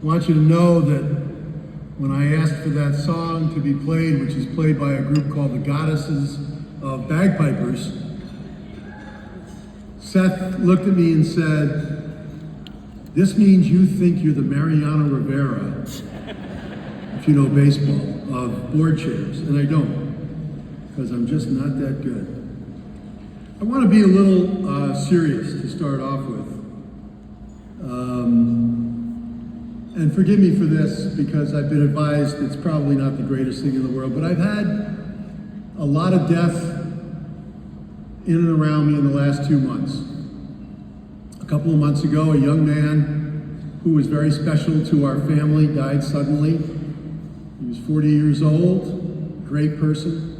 I want you to know that when I asked for that song to be played, which is played by a group called the Goddesses of Bagpipers, Seth looked at me and said, "This means you think you're the Mariano Rivera, if you know baseball, of board chairs." And I don't, because I'm just not that good. I want to be a little serious to start off with. And forgive me for this, because I've been advised it's probably not the greatest thing in the world, but I've had a lot of death in and around me in the last 2 months. A couple of months ago, a young man who was very special to our family died suddenly. He was 40 years old, great person.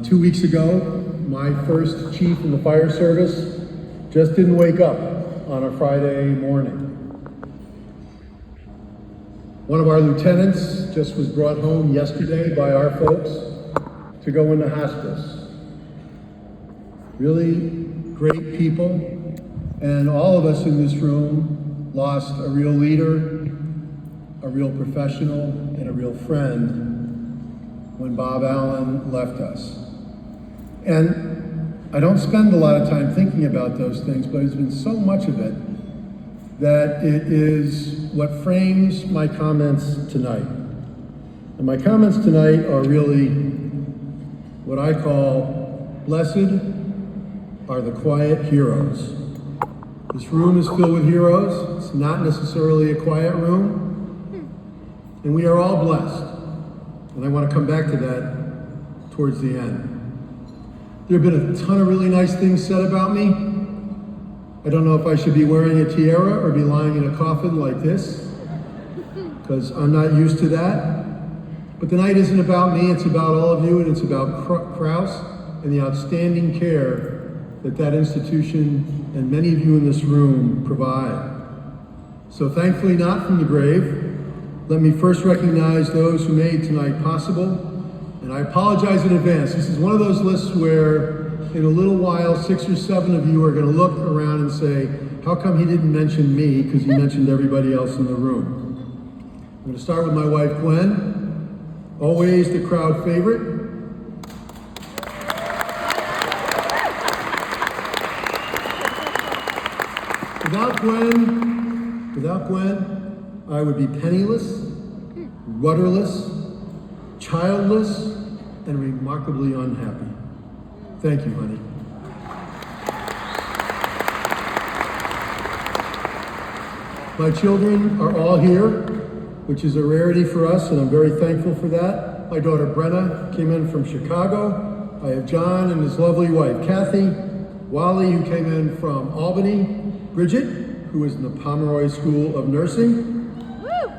2 weeks ago, my first chief in the fire service just didn't wake up on a Friday morning. One of our lieutenants just was brought home yesterday by our folks to go into hospice. Really great people, and all of us in this room lost a real leader, a real professional, and a real friend when Bob Allen left us. And I don't spend a lot of time thinking about those things, but there's been so much of it that it is what frames my comments tonight. And my comments tonight are really what I call blessed are the quiet heroes. This room is filled with heroes. It's not necessarily a quiet room. And we are all blessed. And I want to come back to that towards the end. There have been a ton of really nice things said about me. I don't know if I should be wearing a tiara or be lying in a coffin like this, because I'm not used to that. But the night isn't about me, it's about all of you, and it's about Crouse and the outstanding care that that institution and many of you in this room provide. So thankfully not from the grave, let me first recognize those who made tonight possible. And I apologize in advance. This is one of those lists where in a little while, 6 or 7 of you are going to look around and say, how come he didn't mention me? Because he mentioned everybody else in the room. I'm going to start with my wife, Gwen, always the crowd favorite. Without Gwen, I would be penniless, rudderless, childless, and remarkably unhappy. Thank you, honey. My children are all here, which is a rarity for us, and I'm very thankful for that. My daughter Brenna came in from Chicago. I have John and his lovely wife, Kathy. Wally, who came in from Albany. Bridget, who is in the Pomeroy School of Nursing. Woo!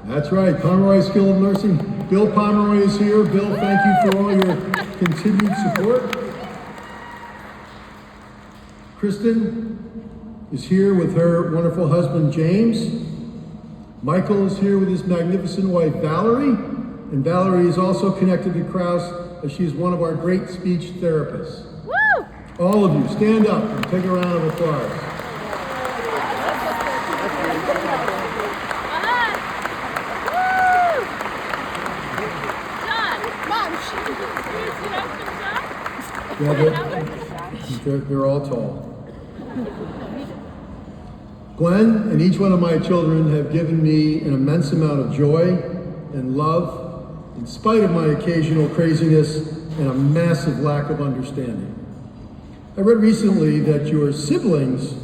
That's right, Pomeroy School of Nursing. Bill Pomeroy is here. Bill, thank you for all your continued support. Kristen is here with her wonderful husband, James. Michael is here with his magnificent wife, Valerie. And Valerie is also connected to Crouse, as she is one of our great speech therapists. Woo! All of you, stand up and take a round of applause. Yeah, they're all tall. Gwen and each one of my children have given me an immense amount of joy and love, in spite of my occasional craziness and a massive lack of understanding. I read recently that your siblings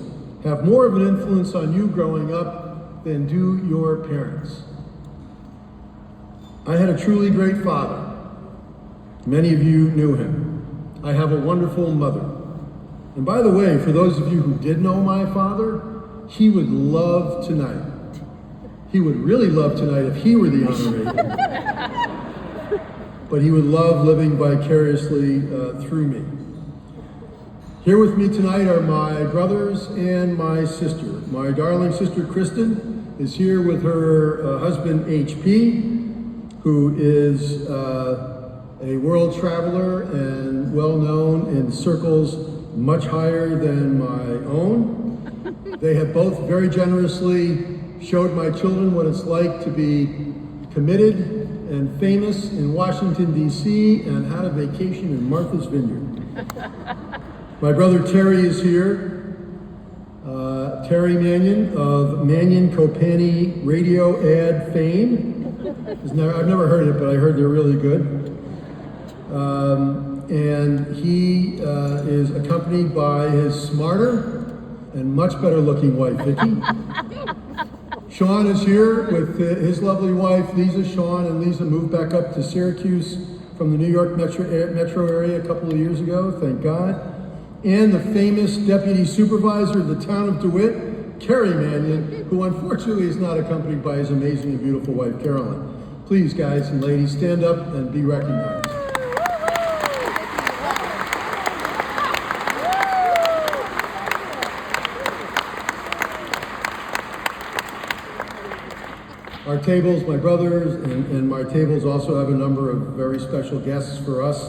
have more of an influence on you growing up than do your parents. I had a truly great father. Many of you knew him. I have a wonderful mother. And by the way, for those of you who did know my father, he would love tonight. He would really love tonight if he were the honoree. But he would love living vicariously through me. Here with me tonight are my brothers and my sister. My darling sister, Kristen, is here with her husband, HP, who is a world traveler and well known in circles much higher than my own. They have both very generously showed my children what it's like to be committed and famous in Washington, D.C., and had a vacation in Martha's Vineyard. My brother Terry is here. Terry Mannion of Mannion Copani radio ad fame. I've never heard it, but I heard they're really good. And he is accompanied by his smarter and much better looking wife, Vicki. Sean is here with his lovely wife, Lisa. Sean and Lisa moved back up to Syracuse from the New York metro area a couple of years ago, thank God. And the famous deputy supervisor of the town of DeWitt, Kerry Mannion, who unfortunately is not accompanied by his amazing and beautiful wife, Carolyn. Please, guys and ladies, stand up and be recognized. Our tables, my brothers and my tables also have a number of very special guests for us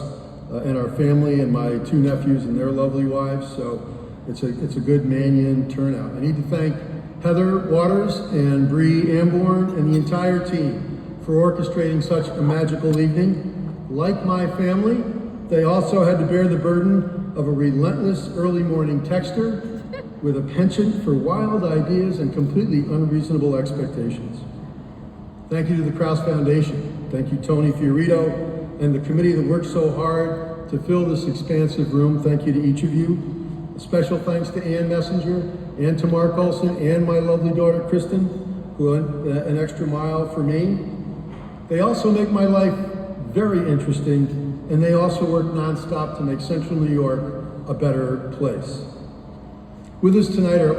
and our family and my two nephews and their lovely wives. So it's a good Mannion turnout. I need to thank Heather Waters and Bree Amborn and the entire team for orchestrating such a magical evening. Like my family, they also had to bear the burden of a relentless early morning texter with a penchant for wild ideas and completely unreasonable expectations. Thank you to the Krause Foundation. Thank you, Tony Fiorito, and the committee that worked so hard to fill this expansive room. Thank you to each of you. A special thanks to Ann Messenger and to Mark Olson and my lovely daughter, Kristen, who went an extra mile for me. They also make my life very interesting, and they also work nonstop to make Central New York a better place. With us tonight are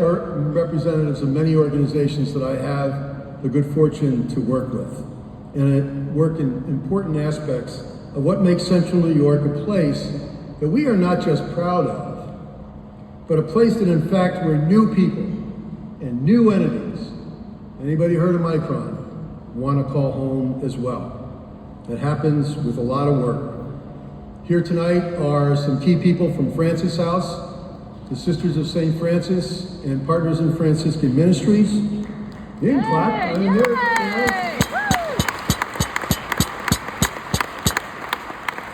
representatives of many organizations that I have the good fortune to work with, and work in important aspects of what makes Central New York a place that we are not just proud of, but a place that in fact where new people and new entities, anybody heard of Micron, want to call home as well. That happens with a lot of work. Here tonight are some key people from Francis House, the Sisters of St. Francis and Partners in Franciscan Ministries. You can clap. I mean,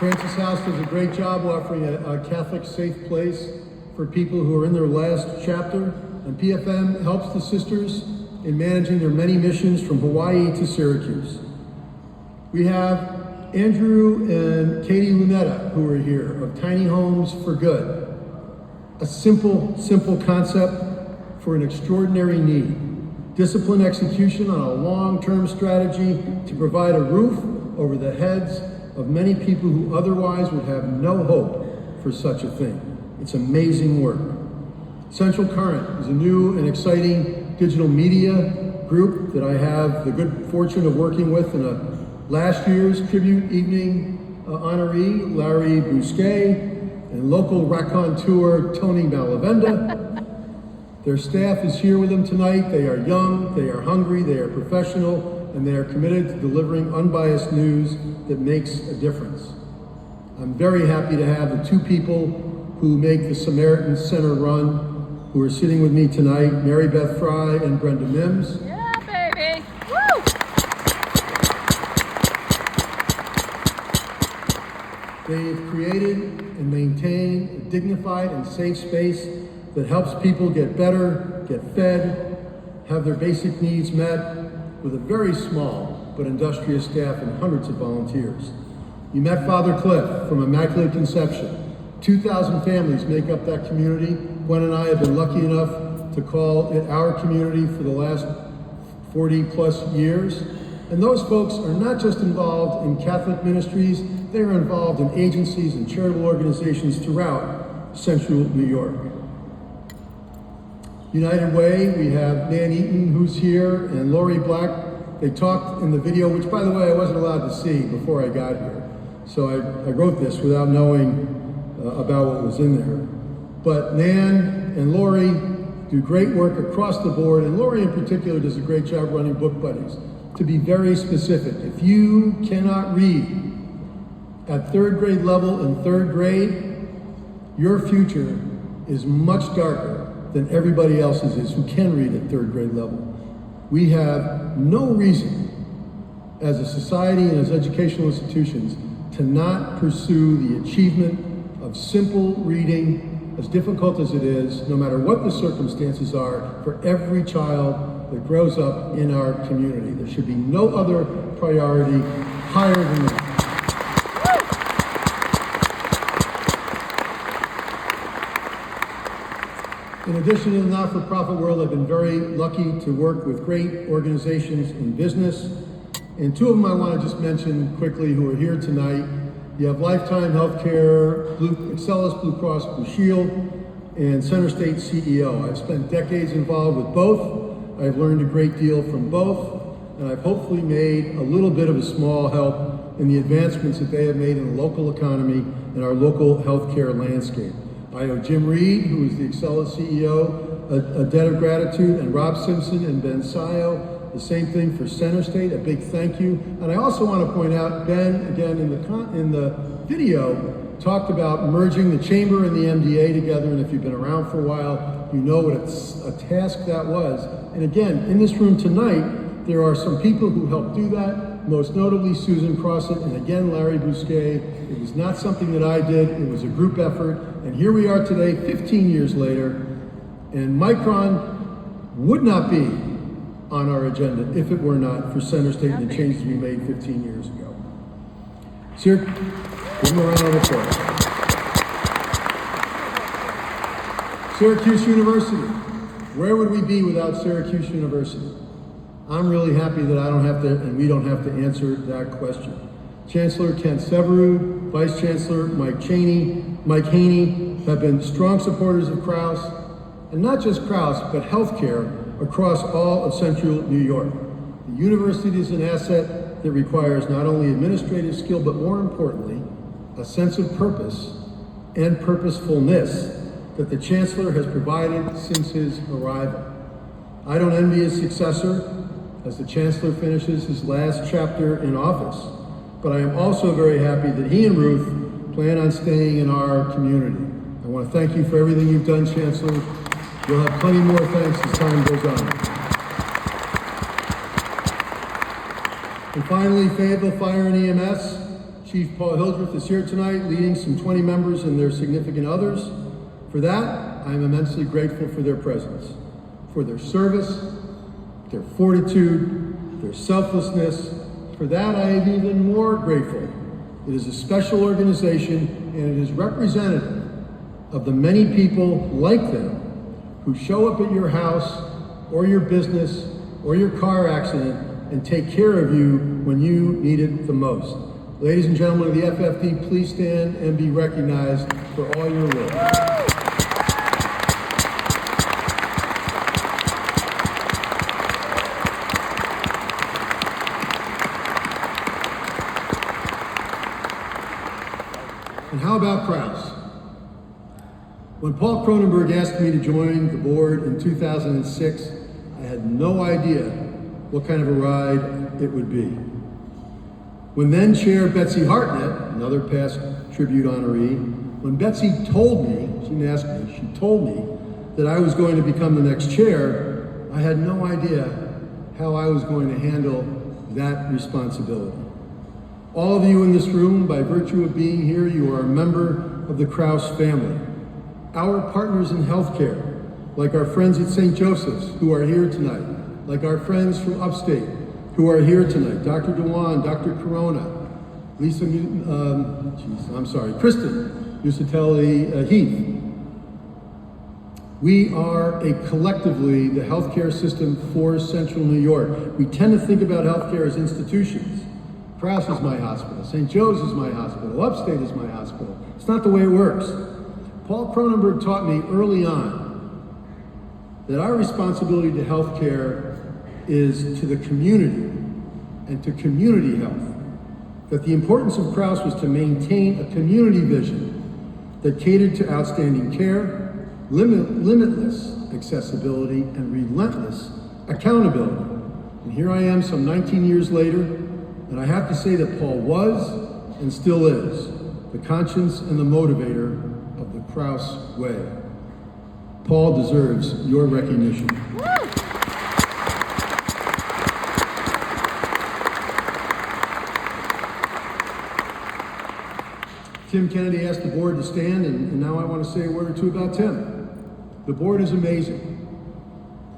Francis House does a great job offering a Catholic safe place for people who are in their last chapter, and PFM helps the sisters in managing their many missions from Hawaii to Syracuse. We have Andrew and Katie Lunetta, who are here, of Tiny Homes for Good. A simple concept for an extraordinary need. Disciplined execution on a long-term strategy to provide a roof over the heads of many people who otherwise would have no hope for such a thing. It's amazing work. Central Current is a new and exciting digital media group that I have the good fortune of working with in a last year's tribute evening honoree, Larry Bousquet, and local raconteur, Tony Malavenda. Their staff is here with them tonight. They are young, they are hungry, they are professional, and they are committed to delivering unbiased news that makes a difference. I'm very happy to have the two people who make the Samaritan Center run, who are sitting with me tonight, Mary Beth Fry and Brenda Mims. Yeah, baby. Woo! They've created and maintained a dignified and safe space that helps people get better, get fed, have their basic needs met, with a very small but industrious staff and hundreds of volunteers. You met Father Cliff from Immaculate Conception. 2,000 families make up that community. Gwen and I have been lucky enough to call it our community for the last 40 plus years. And those folks are not just involved in Catholic ministries, they are involved in agencies and charitable organizations throughout Central New York. United Way, we have Nan Eaton, who's here, and Lori Black. They talked in the video, which by the way, I wasn't allowed to see before I got here. So I wrote this without knowing about what was in there. But Nan and Lori do great work across the board, and Lori in particular does a great job running book buddies. To be very specific, if you cannot read at third grade level in third grade, your future is much darker than everybody else's is who can read at third grade level. We have no reason as a society and as educational institutions to not pursue the achievement of simple reading, as difficult as it is, no matter what the circumstances are, for every child that grows up in our community. There should be no other priority higher than that. In addition to the not-for-profit world, I've been very lucky to work with great organizations in business. And two of them I want to just mention quickly who are here tonight. You have Lifetime Healthcare, Excellus Blue Cross Blue Shield, and Center State CEO. I've spent decades involved with both. I've learned a great deal from both, and I've hopefully made a little bit of a small help in the advancements that they have made in the local economy and our local healthcare landscape. I owe Jim Reed, who is the Excellus CEO, a debt of gratitude, and Rob Simpson and Ben Sayo, the same thing for Center State, a big thank you. And I also want to point out, Ben, again, in the video, talked about merging the Chamber and the MDA together, and if you've been around for a while, you know what a task that was. And again, in this room tonight, there are some people who helped do that, most notably Susan Crossett, and again, Larry Bousquet. It was not something that I did, it was a group effort, and here we are today, 15 years later, and Micron would not be on our agenda if it were not for Center State and the changes we made 15 years ago. Give them a round of applause. Syracuse University. Where would we be without Syracuse University? I'm really happy that I don't have to, and we don't have to answer that question. Chancellor Kent Severud, Vice Chancellor Mike Haney have been strong supporters of Crouse, and not just Crouse, but healthcare across all of Central New York. The university is an asset that requires not only administrative skill, but more importantly, a sense of purpose and purposefulness that the Chancellor has provided since his arrival. I don't envy his successor as the Chancellor finishes his last chapter in office, but I am also very happy that he and Ruth plan on staying in our community. I want to thank you for everything you've done, Chancellor. You'll have plenty more thanks as time goes on. And finally, Fayetteville Fire and EMS. Chief Paul Hildreth is here tonight, leading some 20 members and their significant others. For that, I am immensely grateful for their presence, for their service, their fortitude, their selflessness. For that, I am even more grateful. It is a special organization, and it is representative of the many people like them who show up at your house or your business or your car accident and take care of you when you need it the most. Ladies and gentlemen of the FFD, please stand and be recognized for all your work. And how about Crouse? When Paul Cronenberg asked me to join the board in 2006, I had no idea what kind of a ride it would be. When then Chair Betsy Hartnett, another past tribute honoree, when Betsy told me, she didn't ask me, she told me that I was going to become the next chair, I had no idea how I was going to handle that responsibility. All of you in this room, by virtue of being here, you are a member of the Crouse family. Our partners in healthcare, like our friends at St. Joseph's who are here tonight, like our friends from upstate who are here tonight, Dr. Dewan, Dr. Corona, Kristen Nusatelli Heath. We are collectively the healthcare system for Central New York. We tend to think about healthcare as institutions. Crouse is my hospital, St. Joe's is my hospital, Upstate is my hospital. It's not the way it works. Paul Cronenberg taught me early on that our responsibility to healthcare is to the community and to community health. That the importance of Crouse was to maintain a community vision that catered to outstanding care, limitless accessibility, and relentless accountability. And here I am some 19 years later, and I have to say that Paul was, and still is, the conscience and the motivator of the Crouse way. Paul deserves your recognition. Tim Kennedy asked the board to stand, and now I want to say a word or two about Tim. The board is amazing,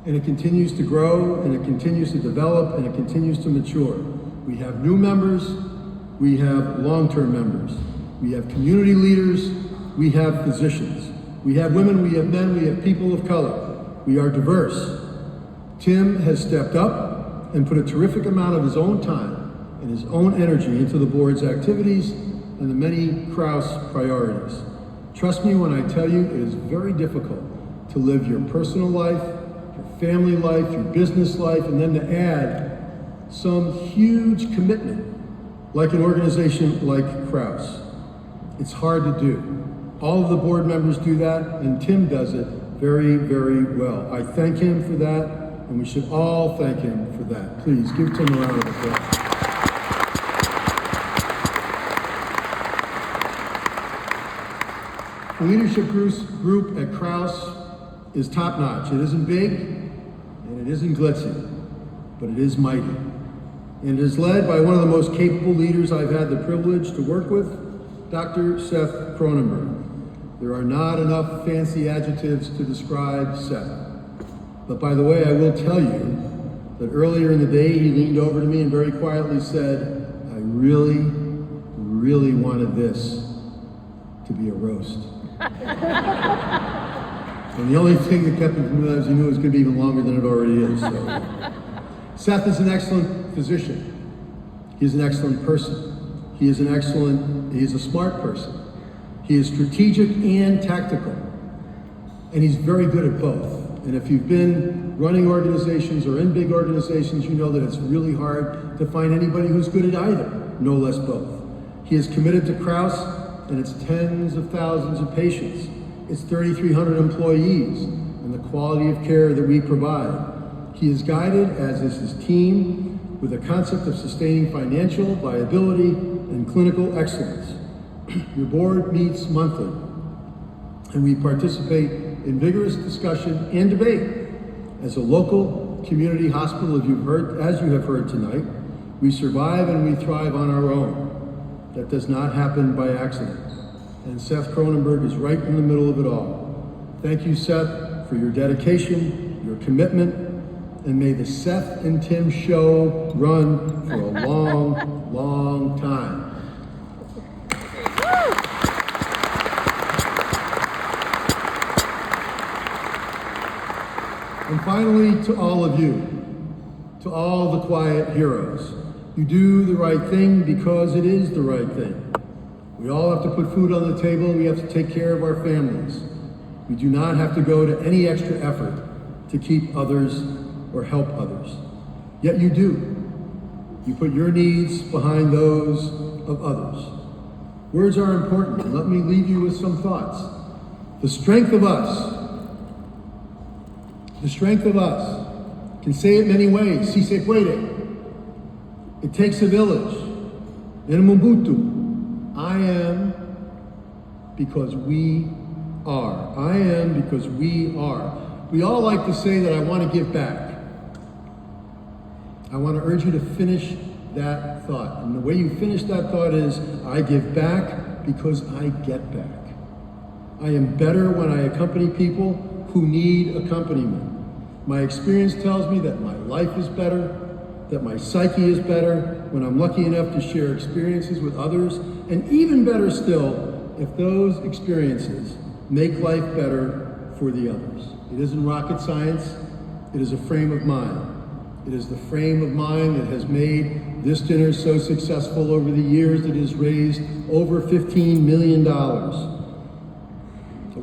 and it continues to grow, and it continues to develop, and it continues to mature. We have new members, we have long-term members, we have community leaders, we have physicians, we have women, we have men, we have people of color. We are diverse. Tim has stepped up and put a terrific amount of his own time and his own energy into the board's activities and the many Krause priorities. Trust me when I tell you, it is very difficult to live your personal life, your family life, your business life, and then to add some huge commitment like an organization like Krause. It's hard to do. All of the board members do that, and Tim does it very, very well. I thank him for that, and we should all thank him for that. Please give Tim a round of applause. The leadership group at Krause is top-notch. It isn't big, and it isn't glitzy, but it is mighty. And it is led by one of the most capable leaders I've had the privilege to work with, Dr. Seth Kronenberg. There are not enough fancy adjectives to describe Seth. But by the way, I will tell you that earlier in the day, he leaned over to me and very quietly said, I really, really wanted this to be a roast. And the only thing that kept him from that is he knew it was going to be even longer than it already is. So. Seth is an excellent physician. He is an excellent person. He is a smart person. He is strategic and tactical. And he's very good at both. And if you've been running organizations or in big organizations, you know that it's really hard to find anybody who's good at either, no less both. He is committed to Krause and its tens of thousands of patients, its 3,300 employees, and the quality of care that we provide. He is guided, as is his team, with a concept of sustaining financial viability and clinical excellence. Your board meets monthly, and we participate in vigorous discussion and debate. As a local community hospital, as you have heard tonight, we survive and we thrive on our own. That does not happen by accident. And Seth Kronenberg is right in the middle of it all. Thank you, Seth, for your dedication, your commitment, and may the Seth and Tim show run for a long, long time. And finally, to all of you, to all the quiet heroes, you do the right thing because it is the right thing. We all have to put food on the table. We have to take care of our families. We do not have to go to any extra effort to keep others or help others. Yet you do. You put your needs behind those of others. Words are important, and let me leave you with some thoughts. The strength of us can say it many ways. Si se puede. It takes a village. In Ubuntu, I am because we are. I am because we are. We all like to say that I want to give back. I want to urge you to finish that thought. And the way you finish that thought is, I give back because I get back. I am better when I accompany people who need accompaniment. My experience tells me that my life is better, that my psyche is better when I'm lucky enough to share experiences with others, and even better still, if those experiences make life better for the others. It isn't rocket science, it is a frame of mind. It is the frame of mind that has made this dinner so successful over the years. It has raised over $15 million. Over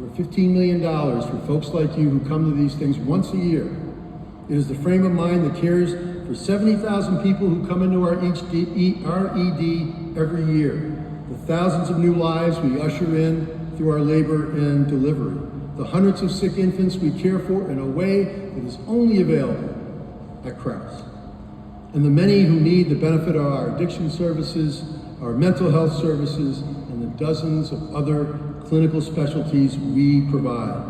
$15 million for folks like you who come to these things once a year. It is the frame of mind that cares for 70,000 people who come into our ED every year. The thousands of new lives we usher in through our labor and delivery. The hundreds of sick infants we care for in a way that is only available at Krause. And the many who need the benefit of our addiction services, our mental health services, and the dozens of other clinical specialties we provide.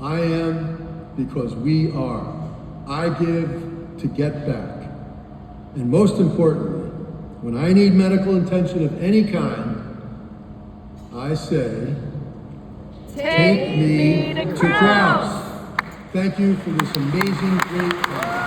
I am because we are. I give to get back. And most importantly, when I need medical attention of any kind, I say, Take me to Kraus. Thank you for this amazing, great.